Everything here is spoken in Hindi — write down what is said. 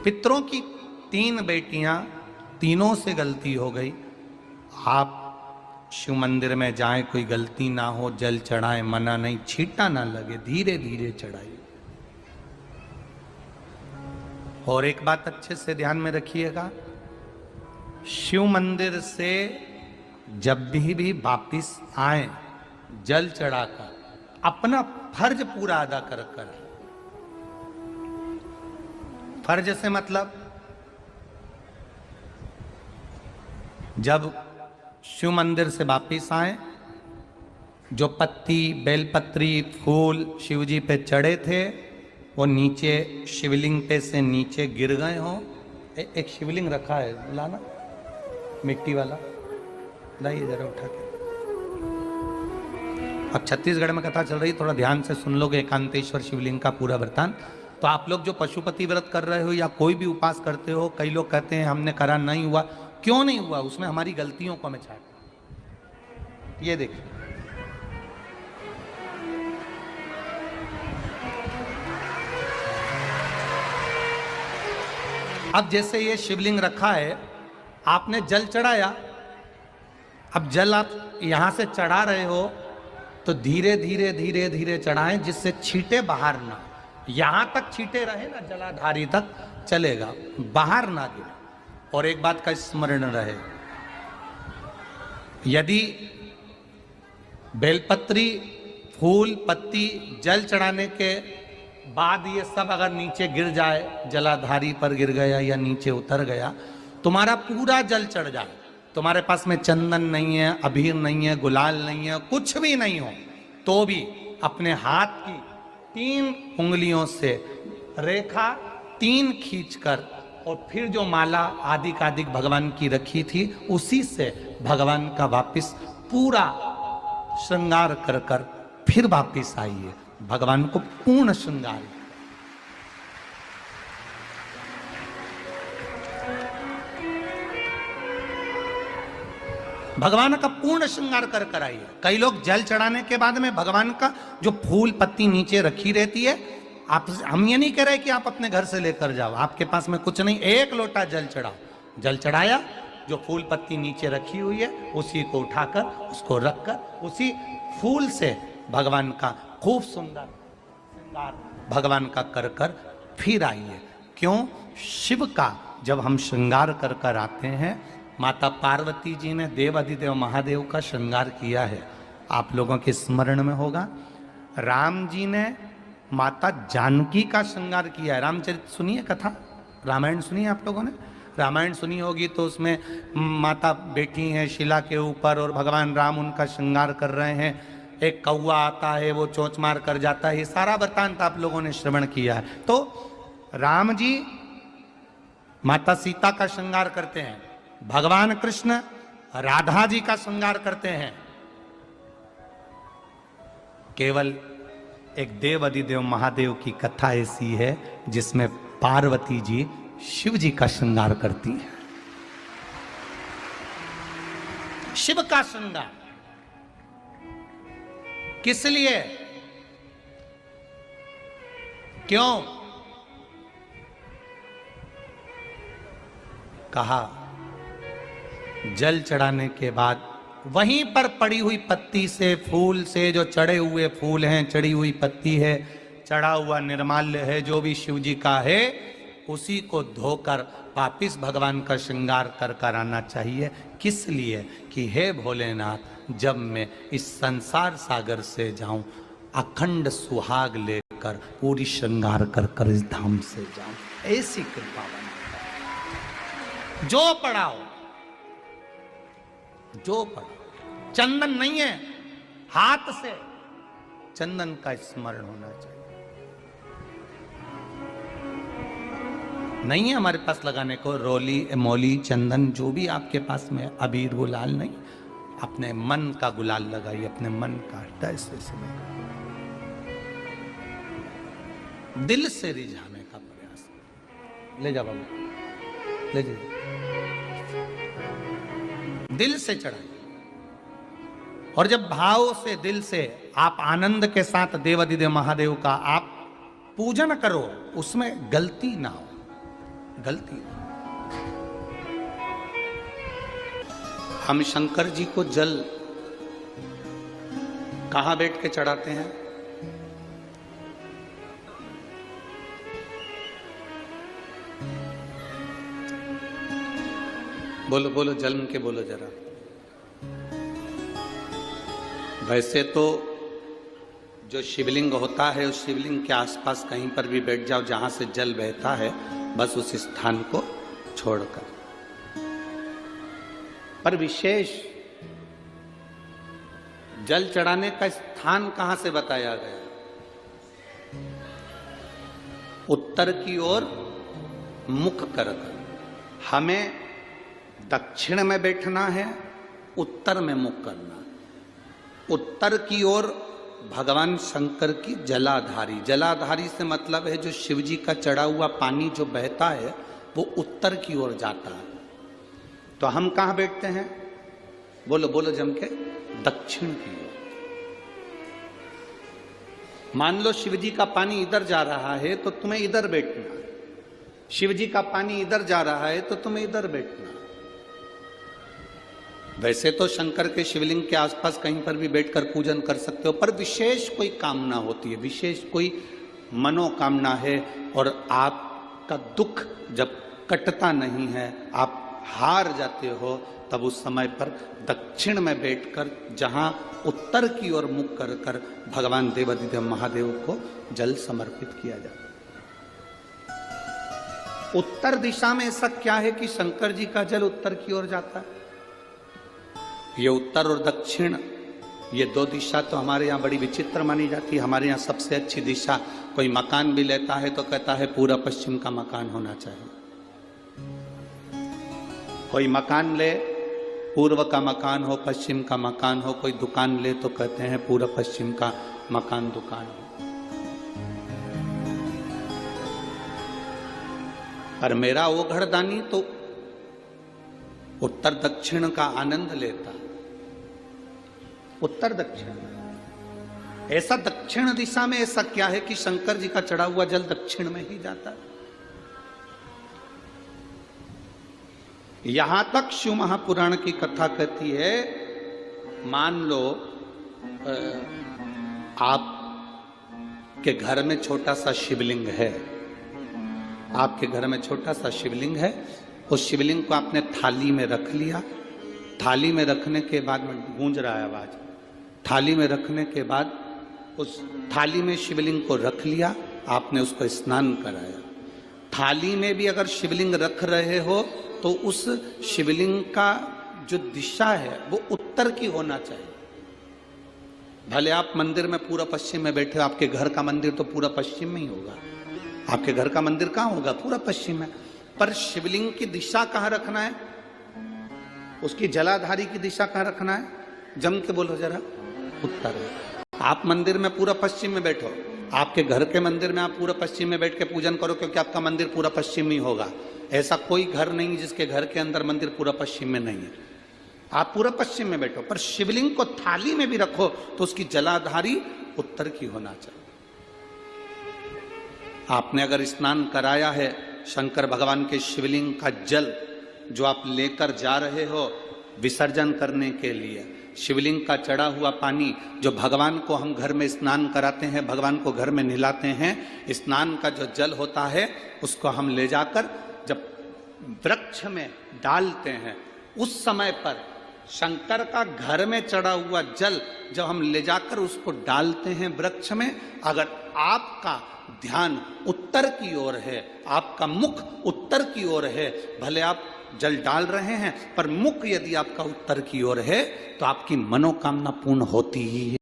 पितरों की 3 बेटियां, तीनों से गलती हो गई। आप शिव मंदिर में जाएं, कोई गलती ना हो, जल चढ़ाएं, मना नहीं, छींटा ना लगे, धीरे धीरे चढ़ाइए। और एक बात अच्छे से ध्यान में रखिएगा, शिव मंदिर से जब भी वापिस आए, जल चढ़ाकर अपना फर्ज पूरा अदा कर कर। फर्ज से मतलब जब शिव मंदिर से वापिस आए, जो पत्ती, बेलपत्री, फूल शिव जी पे चढ़े थे वो नीचे शिवलिंग पे से नीचे गिर गए हों। एक शिवलिंग रखा है, लाना मिट्टी वाला, लाइए जरा उठा के। अब छत्तीसगढ़ में कथा चल रही, थोड़ा ध्यान से सुन लोगे एकांतेश्वर शिवलिंग का पूरा वृत्तांत। तो आप लोग जो पशुपति व्रत कर रहे हो या कोई भी उपास करते हो, कई लोग कहते हैं हमने करा नहीं हुआ। क्यों नहीं हुआ? उसमें हमारी गलतियों को हमें छांटना। ये देखिए, अब जैसे ये शिवलिंग रखा है, आपने जल चढ़ाया, अब जल आप यहां से चढ़ा रहे हो तो धीरे धीरे धीरे धीरे चढ़ाएं, जिससे छींटे बाहर ना, यहां तक छींटे रहे ना, जलाधारी तक चलेगा, बाहर ना गिरे। और एक बात का स्मरण रहे, यदि बेलपत्री, फूल, पत्ती जल चढ़ाने के बाद ये सब अगर नीचे गिर जाए, जलाधारी पर गिर गया या नीचे उतर गया, तुम्हारा पूरा जल चढ़ जाए, तुम्हारे पास में चंदन नहीं है, अबीर नहीं है, गुलाल नहीं है, कुछ भी नहीं हो, तो भी अपने हाथ की 3 उंगलियों से रेखा 3 खींचकर और फिर जो माला आदिकादिक भगवान की रखी थी, उसी से भगवान का वापिस पूरा श्रृंगार कर कर फिर वापिस आइए, भगवान को पूर्ण श्रृंगार। भगवान का पूर्ण श्रृंगार कर कर आइए। कई लोग जल चढ़ाने के बाद में भगवान का जो फूल पत्ती नीचे रखी रहती है, आप, हम ये नहीं कह रहे कि आप अपने घर से लेकर जाओ, आपके पास में कुछ नहीं, 1 लोटा जल चढ़ाओ, जल चढ़ाया, जो फूल पत्ती नीचे रखी हुई है उसी को उठाकर, उसको रखकर उसी फूल से भगवान का खूब सुंदर श्रृंगार भगवान का कर कर फिर आइए। क्यों? शिव का जब हम श्रृंगार कर कर आते हैं, माता पार्वती जी ने देव अधिदेव महादेव का श्रृंगार किया है, आप लोगों के स्मरण में होगा। राम जी ने माता जानकी का श्रृंगार किया है। रामचरित सुनिए कथा, रामायण सुनिए, आप लोगों ने रामायण सुनी होगी, तो उसमें माता बैठी हैं शिला के ऊपर और भगवान राम उनका श्रृंगार कर रहे हैं। एक कौवा आता है, वो चोंच मार कर जाता है, ये सारा वृत्तांत आप लोगों ने श्रवण किया है। तो राम जी माता सीता का श्रृंगार करते हैं, भगवान कृष्ण राधा जी का श्रृंगार करते हैं। केवल एक देव अधिदेव महादेव की कथा ऐसी है जिसमें पार्वती जी शिव जी का श्रृंगार करती हैं। शिव का श्रृंगार किस लिए? क्यों? कहा जल चढ़ाने के बाद वहीं पर पड़ी हुई पत्ती से, फूल से, जो चढ़े हुए फूल हैं, चढ़ी हुई पत्ती है, चढ़ा हुआ निर्माल्य है, जो भी शिव जी का है, उसी को धोकर वापिस भगवान का श्रृंगार कर कर आना चाहिए। किस लिए? कि हे भोलेनाथ, जब मैं इस संसार सागर से जाऊं, अखंड सुहाग लेकर पूरी श्रृंगार कर कर इस धाम से जाऊं, ऐसी कृपा बना। जो पढ़ाओ, जो पढ़ाओ, चंदन नहीं है, हाथ से चंदन का स्मरण होना चाहिए। नहीं है हमारे पास लगाने को रोली, मोली, चंदन, जो भी आपके पास में, अबीर, गुलाल नहीं, अपने मन का गुलाल लगाइए, अपने मन का हृदय से दिल से रिझाने का प्रयास। ले जा बाबू, ले जा, दिल से चढ़ाइए। और जब भाव से, दिल से आप आनंद के साथ देव अधिदेव महादेव का आप पूजन करो, उसमें गलती ना हो। गलती। हम शंकर जी को जल कहां बैठ के चढ़ाते हैं? बोलो बोलो, जन्म के बोलो जरा। वैसे तो जो शिवलिंग होता है उस शिवलिंग के आसपास कहीं पर भी बैठ जाओ जहां से जल बहता है, बस उस स्थान को छोड़कर। पर विशेष जल चढ़ाने का स्थान कहां से बताया गया? उत्तर की ओर मुख कर। हमें दक्षिण में बैठना है, उत्तर में मुख करना। उत्तर की ओर भगवान शंकर की जलाधारी, जलाधारी से मतलब है जो शिव जी का चढ़ा हुआ पानी जो बहता है वो उत्तर की ओर जाता है। तो हम कहां बैठते हैं? बोलो बोलो जम के, दक्षिण की ओर। मान लो शिव जी का पानी इधर जा रहा है तो तुम्हें इधर बैठना है, शिव जी का पानी इधर जा रहा है तो तुम्हें इधर बैठना है। वैसे तो शंकर के शिवलिंग के आसपास कहीं पर भी बैठकर पूजन कर सकते हो, पर विशेष कोई कामना होती है, विशेष कोई मनोकामना है और आपका दुख जब कटता नहीं है, आप हार जाते हो, तब उस समय पर दक्षिण में बैठकर जहां उत्तर की ओर मुख कर कर भगवान देवाधिदेव महादेव को जल समर्पित किया जाता है। उत्तर दिशा में ऐसा क्या है कि शंकर जी का जल उत्तर की ओर जाता है? ये उत्तर और दक्षिण, ये दो दिशा तो हमारे यहाँ बड़ी विचित्र मानी जाती है। हमारे यहाँ सबसे अच्छी दिशा, कोई मकान भी लेता है तो कहता है पूरा पश्चिम का मकान होना चाहिए। कोई मकान ले, पूर्व का मकान हो, पश्चिम का मकान हो। कोई दुकान ले तो कहते हैं पूरा पश्चिम का मकान दुकान हो। पर मेरा वो घरदानी तो उत्तर दक्षिण का आनंद लेता, उत्तर दक्षिण। ऐसा दक्षिण दिशा में ऐसा क्या है कि शंकर जी का चढ़ा हुआ जल दक्षिण में ही जाता है? यहां तक शिव महापुराण की कथा कहती है, मान लो आपके घर में छोटा सा शिवलिंग है, आपके घर में छोटा सा शिवलिंग है, उस शिवलिंग को आपने थाली में रख लिया। थाली में रखने के बाद में गूंज रहा है आवाज, थाली में रखने के बाद उस थाली में शिवलिंग को रख लिया, आपने उसको स्नान कराया। थाली में भी अगर शिवलिंग रख रहे हो तो उस शिवलिंग का जो दिशा है वो उत्तर की होना चाहिए। भले आप मंदिर में पूरा पश्चिम में बैठे हो, आपके घर का मंदिर तो पूरा पश्चिम में ही होगा। आपके घर का मंदिर कहाँ होगा? पूरा पश्चिम में। पर शिवलिंग की दिशा कहाँ रखना है? उसकी जलाधारी की दिशा कहाँ रखना है? जम के बोलो जरा, उत्तर। आप मंदिर में पूरा पश्चिम में बैठो, आपके घर के मंदिर में आप पूरा पश्चिम में बैठ के पूजन करो, क्योंकि आपका मंदिर पूरा पश्चिम ही होगा। ऐसा कोई घर नहीं जिसके घर के अंदर मंदिर पूरा पश्चिम में नहीं है। आप पूरा पश्चिम में बैठो, पर शिवलिंग को थाली में भी रखो तो उसकी जलाधारी उत्तर की होना चाहिए। आपने अगर स्नान कराया है शंकर भगवान के शिवलिंग का जल जो आप लेकर जा रहे हो विसर्जन करने के लिए, शिवलिंग का चढ़ा हुआ पानी जो भगवान को हम घर में स्नान कराते हैं, भगवान को घर में नहलाते हैं, स्नान का जो जल होता है उसको हम ले जाकर जब वृक्ष में डालते हैं, उस समय पर शंकर का घर में चढ़ा हुआ जल जब हम ले जाकर उसको डालते हैं वृक्ष में, अगर आपका ध्यान उत्तर की ओर है, आपका मुख उत्तर की ओर है, भले आप जल डाल रहे हैं पर मुख यदि आपका उत्तर की ओर है तो आपकी मनोकामना पूर्ण होती ही है।